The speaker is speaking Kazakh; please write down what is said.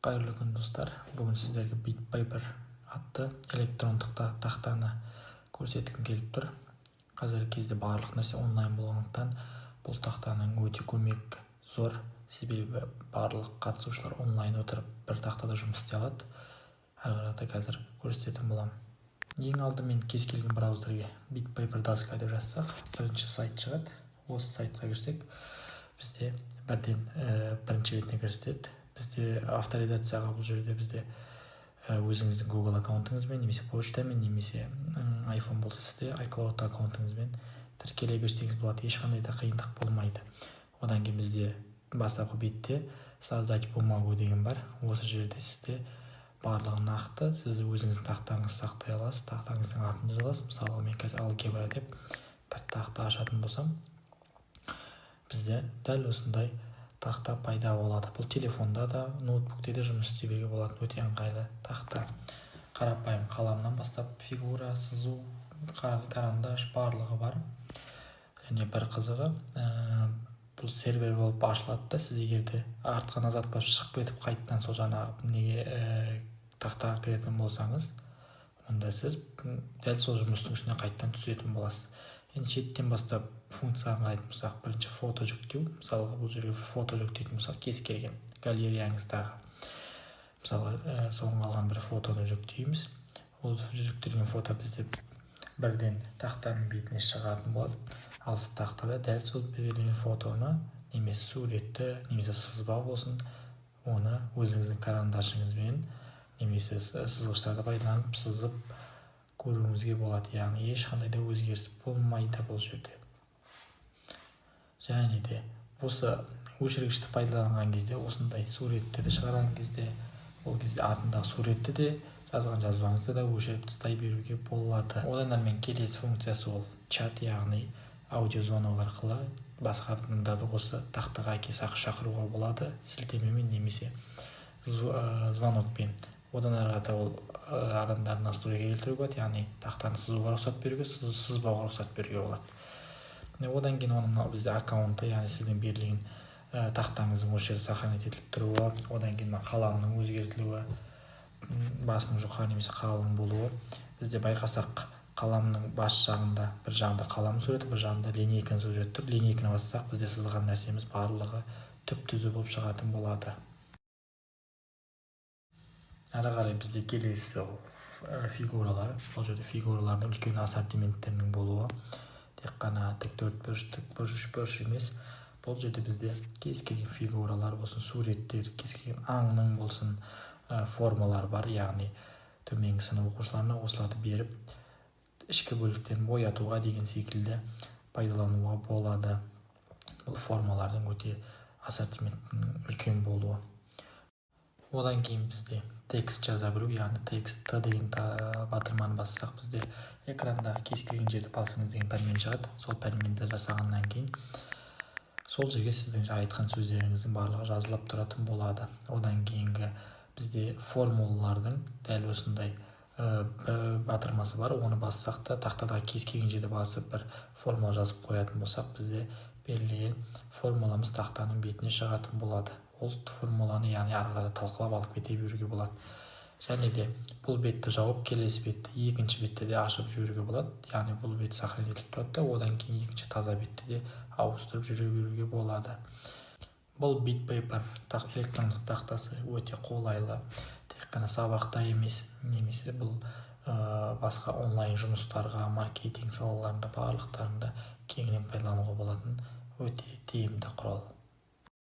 Қайырлы күн достар. Бүгін сіздерге BitPaper атты электрондық тақтаны көрсеткім келіп тұр. Қазіргі кезде барлық нәрсе онлайн болғандықтан бұл тақтаның өте көмек зор, себебі барлық қатысушылар онлайн отырып бір тақтада жұмыс істей алады. Әрі қарата қазір көрсететін боламын. Ең алдымен кез келген браузерге BitPaper доска деп жазсақ, бірінші сайт шығады. Осы сайтқа кірсек, бізде бірден бірінші бетіне көрсетеді. Бізде авторизацияға бұл жерде бізде өзіңіздің Google аккаунтыңызбен, немесе почтамен, немесе iPhone болса сізде iCloud аккаунтыңызбен тіркеле берсеңіз болады. Ешқандай да қиындық болмайды. Одан кейін бізде бастапқы бетте создать бумагу деген бар. Осы жерде сізде барлығы нақты, сіз өзіңіздің тақтаңызды сақтай аласыз, тақтаңыздың атын жаза аласыз. Мысалы, мен қазір алгебра деп бір тақта ашатын болсам, бізде дәл осындай тақта пайда болады. Бұл телефонда да, ноутбукте де жұмыс істеуге болатын өте ыңғайлы тақта. Қарапайым қаламнан бастап фигура, сызу, карандаш барлығы бар. Және бір қызығы, бұл сервер болып ашылады да, сіз егерде артқа назад басып шығып кетіп қайтадан сол жаңағы тақтаға кіретін болсаңыз, онда сіз дәл сол жұмыстың үстіне қайтадан түсетін боласыз. Енді шеттен бастап функцияны қарайтын болсақ, бірінші фото жүктеу. Мысалға, бұл жерге фото жүктейтін болсақ, кез келген галереяңыздағы, мысалы, соңғы алған бір фотоны жүктейміз. Ол жүктелген фото бізде бірден тақтаның бетіне шығатын болады. Ал сіз тақтада дәл сол берілген фотоны, немесе суретті, немесе сызба болсын, оны өзіңіздің карандашыңызбен, немесе сызғыштарды пайдаланып сызып көруіңізге болады. Яғни ешқандай да өзгеріс болмайды бұл жерде. Және де осы өшіргішті пайдаланған кезде, осындай суреттерді шығарған кезде, ол кезде артындағы суретті де, жазған жазбаңызды да өшіріп тастай беруге болады. Одан әрмен келесі функциясы ол чат, яғни аудиозвонок арқылы басқа адамдарды осы тақтаға шақыруға болады, сілтемемен немесе звонокпен. Одан әрі ол адамдарды настройға келтіруге болады, яғни тақтаны сызуға рұқсат беруге, сызбауға рұқсат беруге болады. Одан кейін оның бізде аккаунты, яғни сіздің берілген тақтаңыздың осы жерде сохранить етіліп тұруы, одан кейін қаламның өзгертілуі, басының жұқа немесе қалың болуы. Бізде байқасақ, қаламның бас жағында, бір жағында қалам суреті, бір жағында линейканың суреті тұр. Линейканы бассақ, бізде сызған нәрсеміз барлығы түп-түзу болып шығатын болады. Әрі қарай бізде келесі фигуралар. Бұл жерде фигуралардың үлкен ассортименттерінің болуы. Тек қана тік төртбұрыш, тікбұрыш, үшбұрыш емес. Бұл жерде бізде кез келген фигуралар болсын, суреттер, кез келген аңның болсын, формалар бар. Яғни төменгі сынып оқушыларына осыларды беріп, ішкі бөліктерін боятуға деген секілді пайдалануға болады. Бұл формалардың өте ассортиментінің үлкен болуы. Одан кейін бізде текст жаза білу, яғни текст Т деген батырманы бассақ, бізде экрандағы кез келген жерде басыңыз деген пәрмен шығады. Сол пәрменді жасағаннан кейін сол жерге сіздің айтқан сөздеріңіздің барлығы жазылып тұратын болады. Одан кейінгі бізде формулалардың дәл осындай батырмасы бар. Оны бассақ та, тақтадағы кез келген жерде басып бір формула жазып қоятын болсақ, бізде берілген формуламыз тақтаның бетіне шығатын болады. Ол формуланы, яғни арқада талқылап алып кете беруге болады. Және де бұл бетті жауып, келесі бетті екінші бетті де ашып жүруге болады. Яғни бұл бет сохранить етіліп тұрады, одан кейін екінші таза бетті де ауыстырып жүре беруге болады. Бұл BitPaper электрондық тақтасы өте қолайлы. Тек қана сабақта емес, немесе бұл басқа онлайн жұмыстарға, маркетинг салаларында барлықтарында кеңінен пайдалануға болатын өте тиімді құрал.